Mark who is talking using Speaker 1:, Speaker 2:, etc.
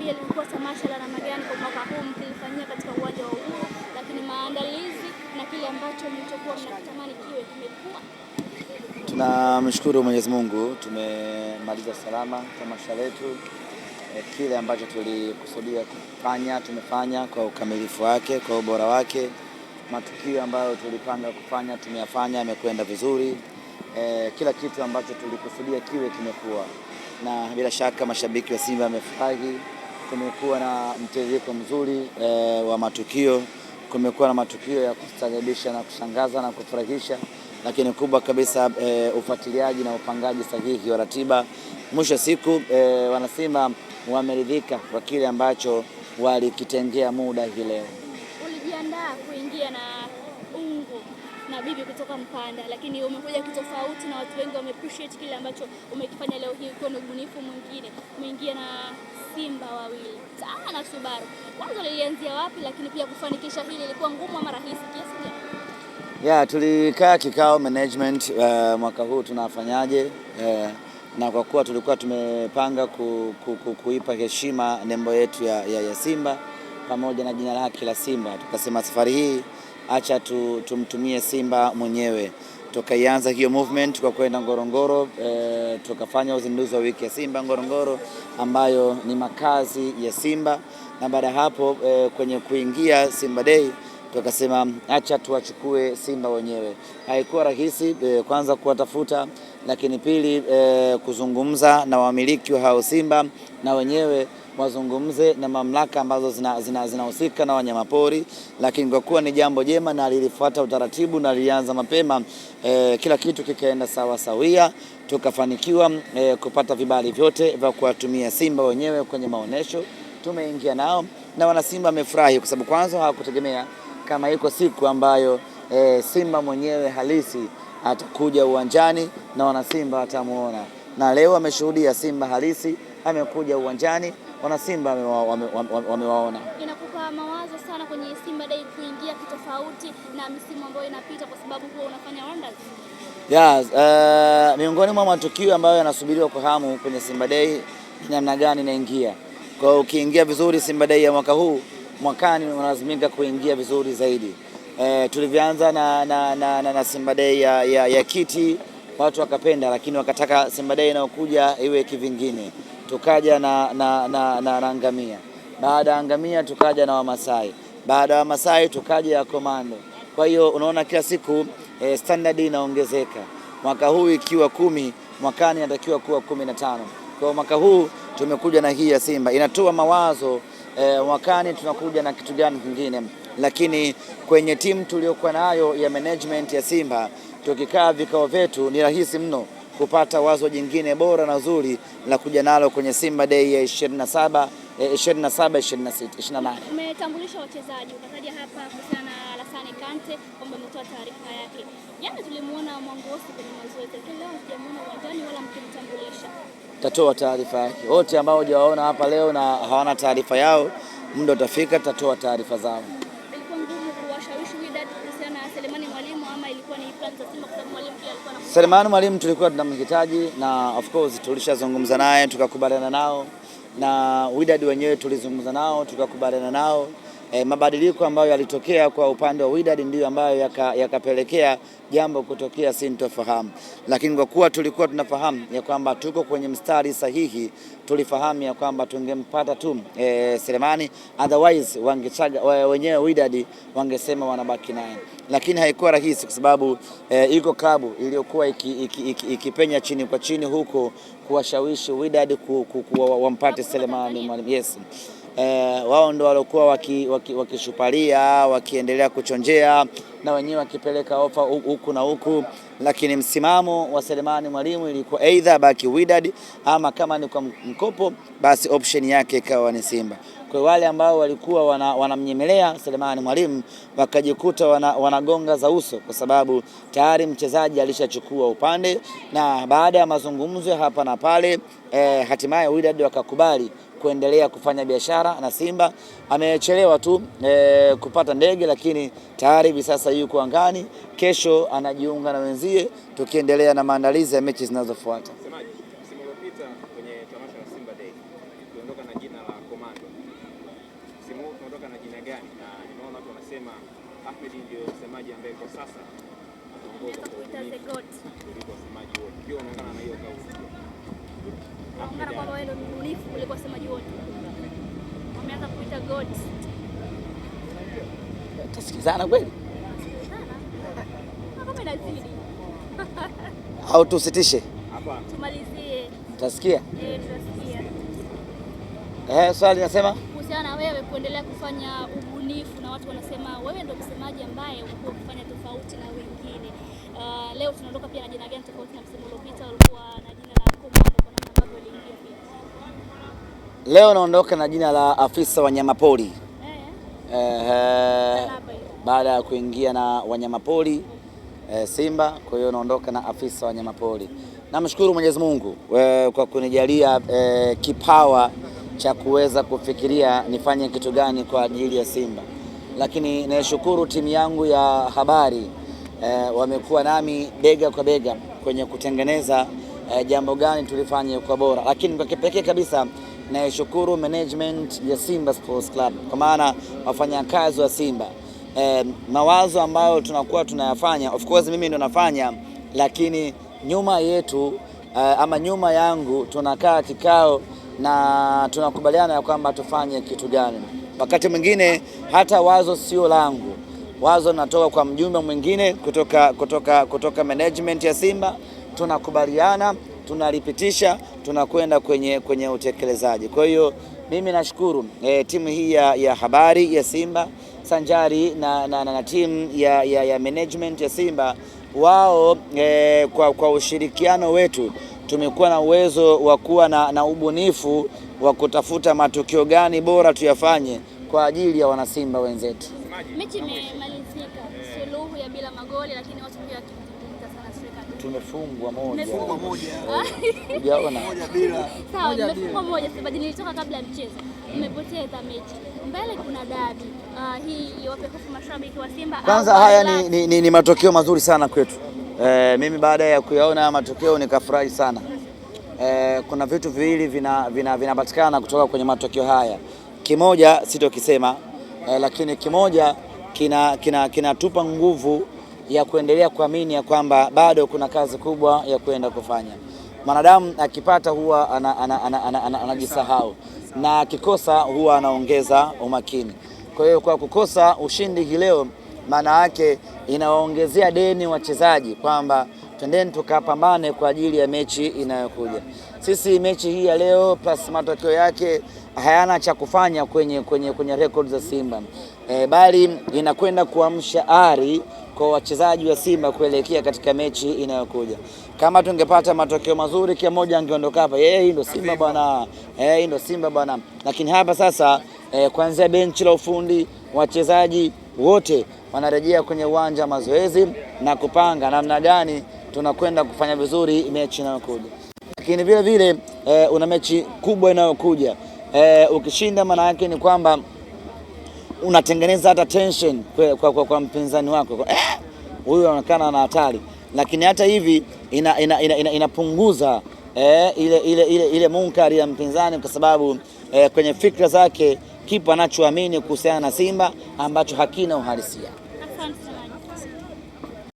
Speaker 1: Je, lilikuwa tamasha la namna gani kwa mwaka huu mkilifanyia katika uwanja wa Uhuru, lakini maandalizi na kile ambacho mlichokuwa mnatamani kiwe kimekuwa?
Speaker 2: Tunamshukuru Mwenyezi Mungu, tumemaliza salama tamasha letu. Kile ambacho tulikusudia kufanya tumefanya kwa ukamilifu wake, kwa ubora wake. Matukio ambayo tulipanga kufanya tumeyafanya, yamekwenda vizuri. Kila kitu ambacho tulikusudia kiwe kimekuwa, na bila shaka mashabiki wa Simba wamefurahi. Kumekuwa na mtiririko mzuri wa matukio, kumekuwa na matukio ya kustaajabisha na kushangaza na kufurahisha, lakini kubwa kabisa ufuatiliaji na upangaji sahihi wa ratiba. Mwisho siku wanasimba wameridhika kwa kile ambacho walikitengea muda hii leo.
Speaker 1: Ulijiandaa kuingia na ungu na bibi kutoka Mpanda, lakini umekuja kitofauti na watu wengi wameappreciate kile ambacho umekifanya leo hii, kwa ubunifu mwingine. Umeingia na Simba wawili na Subaru. Kwanza lilianzia wapi, lakini pia kufanikisha hili ilikuwa ngumu ama rahisi kiasi gani?
Speaker 2: Tulikaa kikao management mwaka huu tunafanyaje, na kwa kuwa tulikuwa tumepanga kuipa heshima nembo yetu ya Simba pamoja na jina lake la Simba, tukasema safari hii acha tumtumie Simba mwenyewe. Tukaianza hiyo movement, tukakwenda Ngorongoro, tukafanya uzinduzi wa wiki ya Simba Ngorongoro ambayo ni makazi ya Simba, na baada hapo kwenye kuingia Simba Day tukasema acha tuwachukue Simba wenyewe. Haikuwa rahisi kwanza kuwatafuta, lakini pili kuzungumza na wamiliki wa hao Simba na wenyewe wazungumze na mamlaka ambazo zinahusika na wanyamapori, lakini kwa kuwa ni jambo jema na lilifuata utaratibu na lilianza mapema, kila kitu kikaenda sawa sawia, tukafanikiwa kupata vibali vyote vya kuwatumia Simba wenyewe kwenye maonesho. Tumeingia nao na wana Simba wamefurahi, kwa sababu kwanza hawakutegemea kama iko siku ambayo Simba mwenyewe halisi atakuja uwanjani na wana Simba watamuona, na leo wameshuhudia Simba halisi amekuja uwanjani, wana Simba wamewaona.
Speaker 1: Inakupa mawazo sana kwenye Simba Day kuingia kitofauti na misimu ambayo inapita, kwa sababu huwa unafanya wonders?
Speaker 2: Miongoni mwa matukio ambayo yanasubiriwa kwa hamu kwenye Simba Day ni namna gani inaingia. Kwa ukiingia vizuri Simba Day ya mwaka huu, mwakani unalazimika kuingia vizuri zaidi. Tulivyoanza na Simba Day ya kiti, watu wakapenda, lakini wakataka Simba Day inayokuja iwe kivingine. Tukaja na ngamia. Baada ya ngamia tukaja na Wamasai. Baada ya Wamasai tukaja ya komando. Kwa hiyo unaona kila siku standard inaongezeka. Mwaka huu ikiwa 10, mwakani inatakiwa kuwa 15. Kwa mwaka huu tumekuja na hii ya Simba. Inatoa mawazo mwakani tunakuja na kitu gani kingine. Lakini kwenye timu tuliokuwa nayo ya management ya Simba, tukikaa vikao vyetu ni rahisi mno kupata wazo jingine bora na zuri la kuja nalo kwenye Simba Day ya 27, 28.
Speaker 1: Umetambulisha wachezaji, ukataja hapa kuhusiana na Alassane Kante kwamba umetoa taarifa yake. Jana tulimuona Mwangosi kwenye mazoezi, lakini leo sijamuona uwanjani wala mkimtambulisha.
Speaker 2: Tatoa taarifa yake. Wote ambao hujawaona hapa leo na hawana taarifa yao, muda utafika tutatoa taarifa zao.
Speaker 1: Ilikuwa ngumu kuwashawishi Wydad kuhusiana na Selemani Mwalimu, ama ilikuwa ni plan za Simba kwa sababu Mwalimu pia alikuwa na
Speaker 2: Selemani Mwalimu tulikuwa tunamhitaji, na of course tulishazungumza naye tukakubaliana nao, na Wydad wenyewe tulizungumza nao tukakubaliana nao. Mabadiliko ambayo yalitokea kwa upande wa Wydad ndio ambayo yakapelekea jambo kutokea sintofahamu, lakini kwa kuwa tulikuwa tunafahamu ya kwamba tuko kwenye mstari sahihi, tulifahamu ya kwamba tungempata tu Selemani, otherwise wangechaga wenyewe Wydad wangesema wanabaki naye, lakini haikuwa rahisi kwa sababu iko klabu iliyokuwa ikipenya chini kwa chini huko kuwashawishi Wydad wampate Selemani Mwalimu. Yes. Wao ndio walikuwa wakishupalia, wakiendelea kuchonjea na wenyewe wakipeleka ofa huku na huku, lakini msimamo wa Selemani Mwalimu ilikuwa either baki Wydad ama kama ni kwa mkopo basi option yake ikawa ni Simba. Kwa wale ambao walikuwa wanamnyemelea Selemani Mwalimu wakajikuta wanagonga za uso, kwa sababu tayari mchezaji alishachukua upande, na baada ya mazungumzo hapa na pale hatimaye Wydad wakakubali kuendelea kufanya biashara na Simba. Amechelewa tu kupata ndege, lakini tayari hivi sasa yuko angani. Kesho anajiunga na wenzie, tukiendelea na maandalizi ya mechi zinazofuata.
Speaker 3: Msemaji, msimu uliopita kwenye tamasha la Simba Day tuliondoka na jina la Komando. wanasema Ahmed ndio msemaji ambaye kwa sasa anaongoza
Speaker 1: kuita the goat
Speaker 3: kuliko wasemaji wote. Pia unaungana na hiyo kauli?
Speaker 1: Naungana kwamba wewe ndio mbunifu kuliko wasemaji wote. Wameanza kuita goat.
Speaker 2: Tusikizana kweli?
Speaker 1: Kama inazidi.
Speaker 2: Au tusitishe?
Speaker 3: Hapa
Speaker 1: Tumalizie.
Speaker 2: Utasikia?
Speaker 1: Tutasikia.
Speaker 2: Swali nasema
Speaker 1: kuhusiana na wewe kuendelea kufanya ubunifu na watu wanasema wewe ndio msemaji ambaye ulikuwa ukifanya tofauti na wengine. Leo tunaondoka pia na jina gani tofauti na msimu uliopita ulikuwa na jina la Komando kwa namna ambavyo uliingia pia?
Speaker 2: Leo naondoka na jina la afisa wanyamapori. Baada ya kuingia na wanyamapori Simba, kwa hiyo naondoka na afisa wanyamapori. Namshukuru Mwenyezi Mungu kwa kunijalia kipawa cha kuweza kufikiria nifanye kitu gani kwa ajili ya Simba, lakini nashukuru timu yangu ya habari wamekuwa nami bega kwa bega kwenye kutengeneza jambo gani tulifanye kwa bora, lakini kwa kipekee kabisa nashukuru management ya Simba Sports Club, kwa maana wafanyakazi wa Simba. Mawazo ambayo tunakuwa tunayafanya, of course mimi ndo nafanya, lakini nyuma yetu ama nyuma yangu tunakaa kikao na tunakubaliana ya kwamba tufanye kitu gani. Wakati mwingine hata wazo sio langu, wazo natoka kwa mjumbe mwingine kutoka management ya Simba, tunakubaliana, tunalipitisha, tunakwenda kwenye utekelezaji. Kwa hiyo mimi nashukuru timu hii ya habari ya Simba sanjari na timu ya management ya Simba. Wao kwa ushirikiano wetu tumekuwa na uwezo wa kuwa na ubunifu wa kutafuta matukio gani bora tuyafanye kwa ajili ya wanasimba wenzetu.
Speaker 1: Mechi imemalizika suluhu ya bila magoli, lakini watu pia wakizungumza sana serikali.
Speaker 2: Tumefungwa moja.
Speaker 1: Hujaona? Moja bila. Sawa, tumefungwa moja. Sababu nilitoka kabla ya mchezo. Mmepoteza mechi. Mbele kuna dabi. Hii iwape hofu mashabiki wa Simba.
Speaker 2: Kwanza haya ni matokeo mazuri sana kwetu. Mimi baada ya kuyaona matokeo nikafurahi sana. Kuna vitu viwili vinapatikana kutoka kwenye matokeo haya. Kimoja sitokisema, lakini kimoja kinatupa nguvu ya kuendelea kuamini ya kwamba bado kuna kazi kubwa ya kwenda kufanya. Mwanadamu akipata huwa anajisahau na akikosa huwa anaongeza umakini. Kwa hiyo kwa kukosa ushindi hii leo, maana yake inawaongezea deni wachezaji kwamba twendeni tukapambane kwa ajili ya mechi inayokuja. Sisi mechi hii ya leo plus matokeo yake hayana cha kufanya kwenye records za Simba, bali inakwenda kuamsha ari kwa wachezaji wa Simba kuelekea katika mechi inayokuja. Kama tungepata matokeo mazuri, kila mmoja angeondoka hapa, hii ndio Simba bwana, hii ndio Simba bwana. Lakini hapa sasa kuanzia benchi la ufundi, wachezaji wote wanarejea kwenye uwanja wa mazoezi na kupanga namna gani tunakwenda kufanya vizuri mechi inayokuja. Lakini vile vile una mechi kubwa inayokuja. Ukishinda maana yake ni kwamba unatengeneza hata tension kwa mpinzani wako. Huyu anaonekana na hatari, lakini hata hivi inapunguza ile munkari ya mpinzani, kwa sababu kwenye fikra zake kipo anachoamini kuhusiana na Simba ambacho hakina uhalisia.